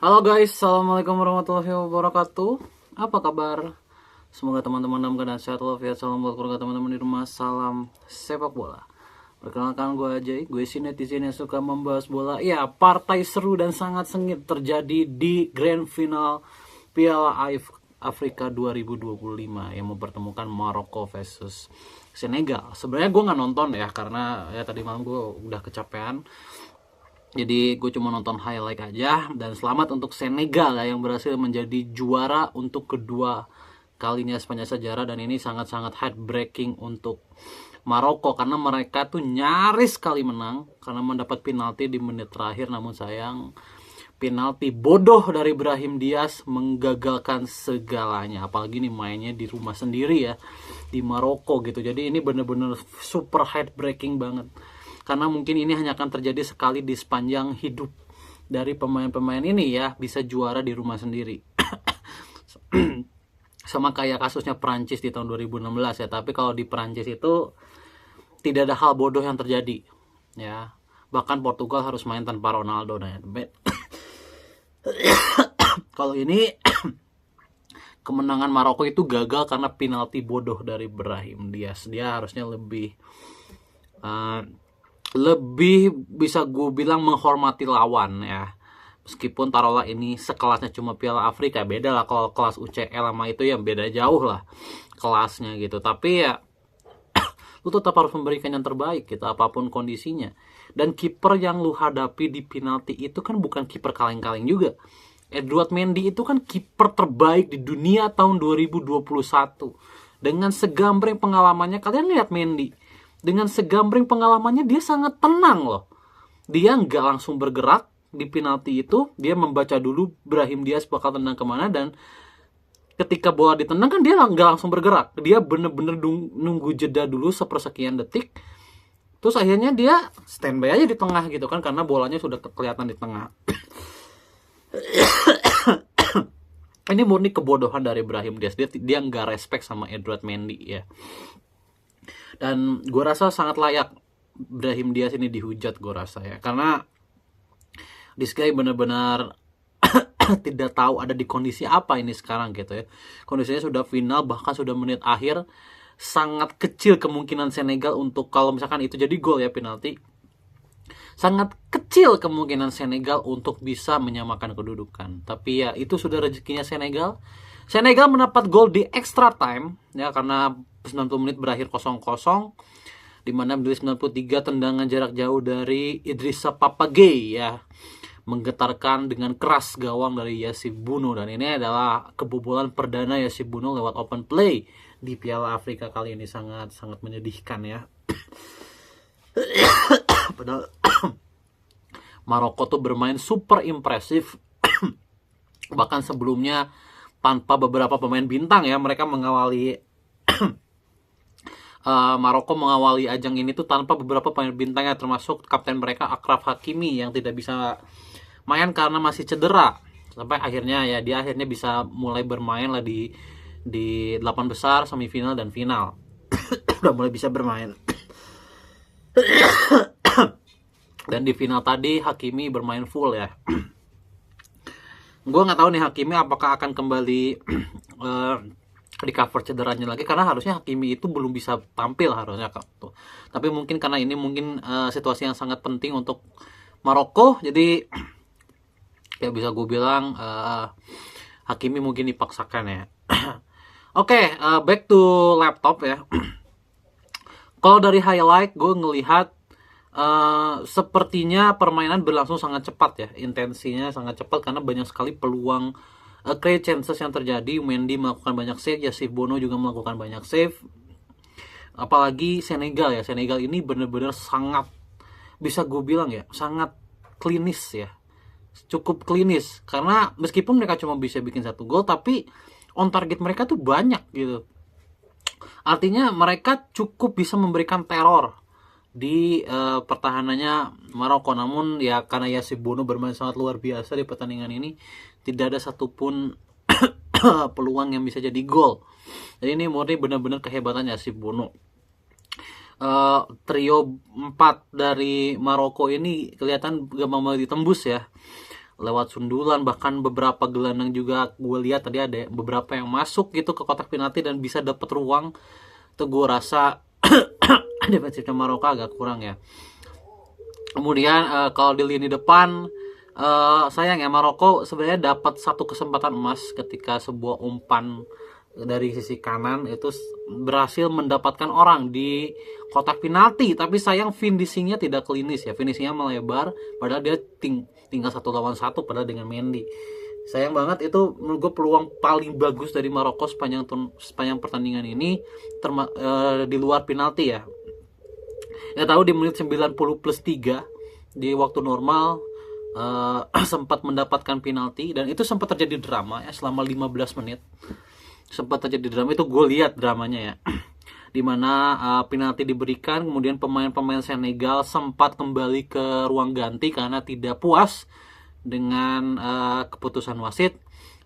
Halo guys, assalamualaikum warahmatullahi wabarakatuh. Apa kabar? Semoga teman-teman dalam keadaan sehat walafiat. Salam buat keluarga teman-teman di rumah. Salam sepak bola. Perkenalkan gue Ajay, gue si netizen yang suka membahas bola. Ya, partai seru dan sangat sengit terjadi di Grand Final Piala Afrika 2025 yang mempertemukan Maroko versus Senegal. Sebenarnya gue nggak nonton ya karena ya tadi malam gue udah kecapean. Jadi gue cuma nonton highlight aja. Dan selamat untuk Senegal yang berhasil menjadi juara untuk kedua kalinya sepanjang sejarah. Dan ini sangat-sangat heartbreaking untuk Maroko karena mereka tuh nyaris sekali menang karena mendapat penalti di menit terakhir. Namun sayang, penalti bodoh dari Brahim Diaz menggagalkan segalanya. Apalagi nih mainnya di rumah sendiri ya, di Maroko gitu. Jadi ini bener-bener super heartbreaking banget. Karena mungkin ini hanya akan terjadi sekali di sepanjang hidup dari pemain-pemain ini ya, bisa juara di rumah sendiri. Sama kayak kasusnya Prancis di tahun 2016 ya. Tapi kalau di Prancis itu tidak ada hal bodoh yang terjadi ya. Bahkan Portugal harus main tanpa Ronaldo. Nah, kalau ini kemenangan Maroko itu gagal karena penalti bodoh dari Brahim Diaz. Dia harusnya lebih bisa gue bilang menghormati lawan ya. Meskipun taruhlah ini sekelasnya cuma Piala Afrika, beda lah kalau kelas UCL sama itu ya beda jauh lah kelasnya gitu. Tapi ya lu tetap harus memberikan yang terbaik gitu apapun kondisinya. Dan kiper yang lu hadapi di penalti itu kan bukan kiper kaleng-kaleng juga. Edouard Mendy itu kan kiper terbaik di dunia tahun 2021. Dengan segambreng pengalamannya, kalian lihat Mendy. Dengan segambreng pengalamannya dia sangat tenang loh. Dia nggak langsung bergerak di penalti itu. Dia membaca dulu Brahim Diaz bakal tendang kemana. Dan ketika bola ditendang kan dia nggak langsung bergerak. Dia bener-bener nunggu jeda dulu sepersekian detik. Terus akhirnya dia standby aja di tengah gitu kan. Karena bolanya sudah kelihatan di tengah. Ini murni kebodohan dari Brahim Diaz. Dia nggak respect sama Edouard Mendy ya. Dan gue rasa sangat layak Brahim Diaz ini dihujat, gue rasa ya. Karena this guy benar-benar tidak tahu ada di kondisi apa ini sekarang gitu ya. Kondisinya sudah final, bahkan sudah menit akhir. Sangat kecil kemungkinan Senegal untuk, kalau misalkan itu jadi gol ya penalti, sangat kecil kemungkinan Senegal untuk bisa menyamakan kedudukan. Tapi ya itu sudah rezekinya Senegal. Senegal mendapat gol di extra time ya, karena 90 menit berakhir 0-0, di mana menit 93 tendangan jarak jauh dari Idrissa Papagey ya menggetarkan dengan keras gawang dari Yassine Bounou. Dan ini adalah kebobolan perdana Yassine Bounou lewat open play di Piala Afrika kali ini. Sangat menyedihkan ya. Padahal Maroko tuh bermain super impresif. Bahkan sebelumnya tanpa beberapa pemain bintang ya, mereka mengawali Maroko mengawali ajang ini tuh tanpa beberapa pemain bintangnya, termasuk kapten mereka Achraf Hakimi yang tidak bisa main karena masih cedera. Sampai akhirnya ya dia akhirnya bisa mulai bermain lah di 8 besar, semifinal dan final. Udah mulai bisa bermain. Dan di final tadi Hakimi bermain full ya. Gue nggak tahu nih Hakimi apakah akan kembali recover cederanya lagi, karena harusnya Hakimi itu belum bisa tampil harusnya tuh. Tapi mungkin karena ini situasi yang sangat penting untuk Maroko, jadi ya bisa gue bilang Hakimi mungkin dipaksakan ya. Oke, back to laptop ya. Kalau dari highlight gue ngelihat sepertinya permainan berlangsung sangat cepat ya, intensinya sangat cepat karena banyak sekali peluang create chances yang terjadi. Mendy melakukan banyak save, Yassine Bounou juga melakukan banyak save. Apalagi Senegal ya, Senegal ini benar-benar sangat, bisa gue bilang ya, sangat klinis ya, cukup klinis. Karena meskipun mereka cuma bisa bikin 1 gol, tapi on target mereka tuh banyak gitu. Artinya mereka cukup bisa memberikan teror di pertahanannya Maroko. Namun ya karena Yassine Bounou bermain sangat luar biasa di pertandingan ini, tidak ada satupun peluang yang bisa jadi gol. Jadi ini murni benar-benar kehebatan Yassine Bounou. Trio 4 dari Maroko ini kelihatan gampang banget ditembus ya. lewat sundulan, bahkan beberapa gelandang juga gue lihat tadi ada beberapa yang masuk gitu ke kotak penalti dan bisa dapet ruang. Itu gue rasa defensifnya Maroko agak kurang ya. Kemudian kalau di lini depan, sayang ya, Maroko sebenarnya dapat satu kesempatan emas ketika sebuah umpan dari sisi kanan itu berhasil mendapatkan orang di kotak penalti, tapi sayang finishingnya tidak klinis ya, finishingnya melebar padahal dia tinggal 1 lawan 1 padahal dengan Mendy. Sayang banget, itu menurut gue peluang paling bagus dari Maroko sepanjang pertandingan ini, di luar penalti ya. Ya tahu di menit 90+3 di waktu normal sempat mendapatkan penalti dan itu sempat terjadi drama ya selama 15 menit. Sempat terjadi drama, itu gue lihat dramanya ya. Dimana penalti diberikan, kemudian pemain-pemain Senegal sempat kembali ke ruang ganti karena tidak puas dengan keputusan wasit.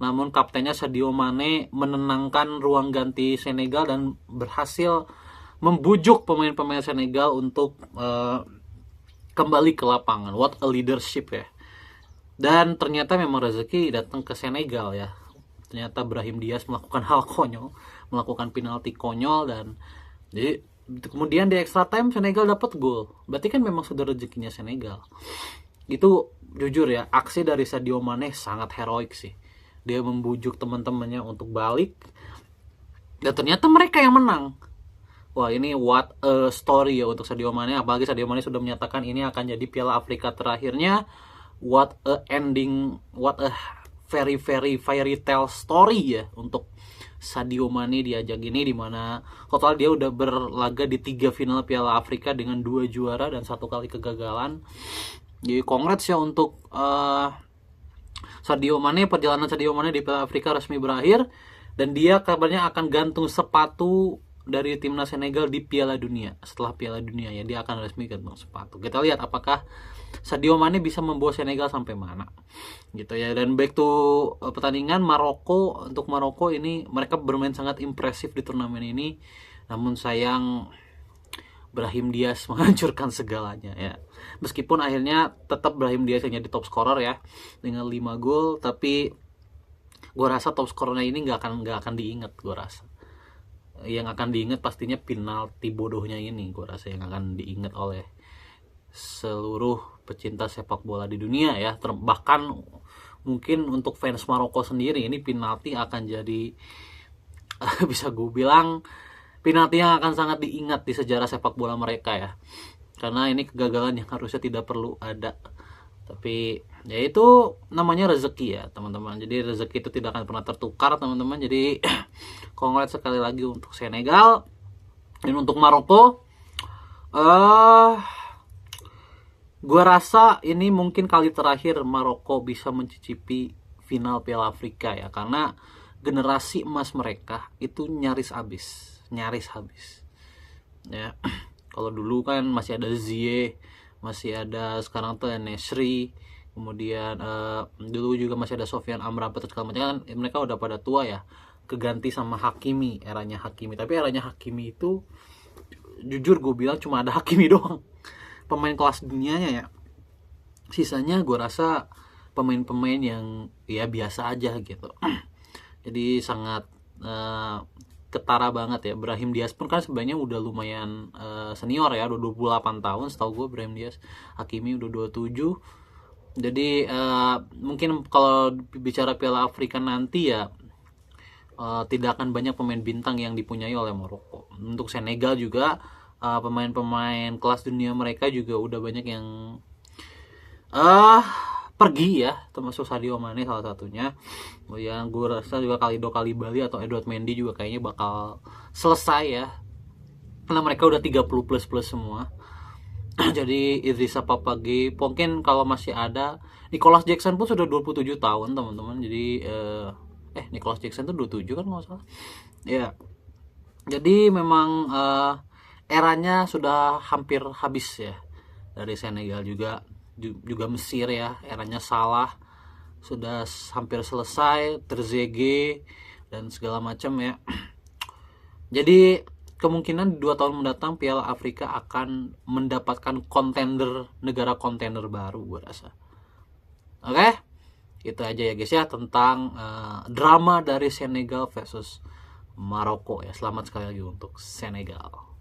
Namun kaptennya Sadio Mane menenangkan ruang ganti Senegal dan berhasil membujuk pemain-pemain Senegal untuk kembali ke lapangan. What a leadership ya. Dan ternyata memang rezeki datang ke Senegal ya. Ternyata Brahim Diaz melakukan hal konyol, melakukan penalti konyol, dan jadi kemudian di extra time Senegal dapat gol. Berarti kan memang sudah rezekinya Senegal. Itu jujur ya, aksi dari Sadio Mane sangat heroik sih. Dia membujuk teman-temannya untuk balik dan ternyata mereka yang menang. Wah, ini what a story ya untuk Sadio Mane. Apalagi Sadio Mane sudah menyatakan ini akan jadi Piala Afrika terakhirnya. What a ending, what a very fairy tale story ya untuk Sadio Mane di ajang ini, dimana total dia udah berlaga di 3 final Piala Afrika dengan 2 juara dan 1 kali kegagalan. Jadi congrats ya untuk Sadio Mane. Perjalanan Sadio Mane di Piala Afrika resmi berakhir dan dia kabarnya akan gantung sepatu dari timnas Senegal di Piala Dunia. Setelah Piala Dunia ya, dia akan resmi gantung sepatu. Kita lihat apakah Sadio Mane bisa membawa Senegal sampai mana gitu ya. Dan back to pertandingan Maroko. Untuk Maroko ini mereka bermain sangat impresif di turnamen ini, namun sayang Brahim Diaz menghancurkan segalanya ya. Meskipun akhirnya tetap Brahim Diaz yang jadi top scorer ya dengan 5 gol, tapi gue rasa top scorernya ini nggak akan diingat. Gue rasa yang akan diingat pastinya penalti bodohnya ini. Gue rasa yang akan diingat oleh seluruh pecinta sepak bola di dunia ya. Bahkan mungkin untuk fans Maroko sendiri ini penalti akan jadi bisa gue bilang penalti yang akan sangat diingat di sejarah sepak bola mereka ya. Karena ini kegagalan yang harusnya tidak perlu ada. Tapi ya itu namanya rezeki ya teman-teman. Jadi rezeki itu tidak akan pernah tertukar teman-teman. Jadi congrats sekali lagi untuk Senegal. Dan untuk Maroko, gue rasa ini mungkin kali terakhir Maroko bisa mencicipi final Piala Afrika ya. Karena generasi emas mereka itu nyaris habis ya. Kalau dulu kan masih ada Ziyech, masih ada sekarang tuh Nesri, kemudian dulu juga masih ada Sofyan Amrabat segala macam kan, mereka udah pada tua ya, keganti sama Hakimi, eranya Hakimi. Tapi eranya Hakimi itu jujur gue bilang cuma ada Hakimi doang pemain kelas dunianya ya. Sisanya gue rasa pemain-pemain yang ya biasa aja gitu. Jadi sangat ketara banget ya. Brahim Diaz pun kan sebenarnya udah lumayan senior ya, udah 28 tahun setahu gue Brahim Diaz. Hakimi udah 27. Jadi mungkin kalau bicara Piala Afrika nanti ya tidak akan banyak pemain bintang yang dipunyai oleh Maroko. Untuk Senegal juga pemain-pemain kelas dunia mereka juga udah banyak yang pergi ya, termasuk Sadio Mane salah satunya. Kemudian gue rasa juga Kalidou Koulibaly atau Edouard Mendy juga kayaknya bakal selesai ya, karena mereka udah 30 plus semua. Jadi Idrissa Papage mungkin kalau masih ada. Nicholas Jackson pun sudah 27 tahun teman-teman. Jadi Nicholas Jackson tuh 27 kan nggak salah ya. Jadi memang eranya sudah hampir habis ya. Dari Senegal juga Mesir ya, eranya Salah sudah hampir selesai, Trezeguet dan segala macam ya. Jadi kemungkinan 2 tahun mendatang Piala Afrika akan mendapatkan negara kontender baru gue rasa. Oke? Itu aja ya guys ya tentang drama dari Senegal versus Maroko ya. Selamat sekali lagi untuk Senegal.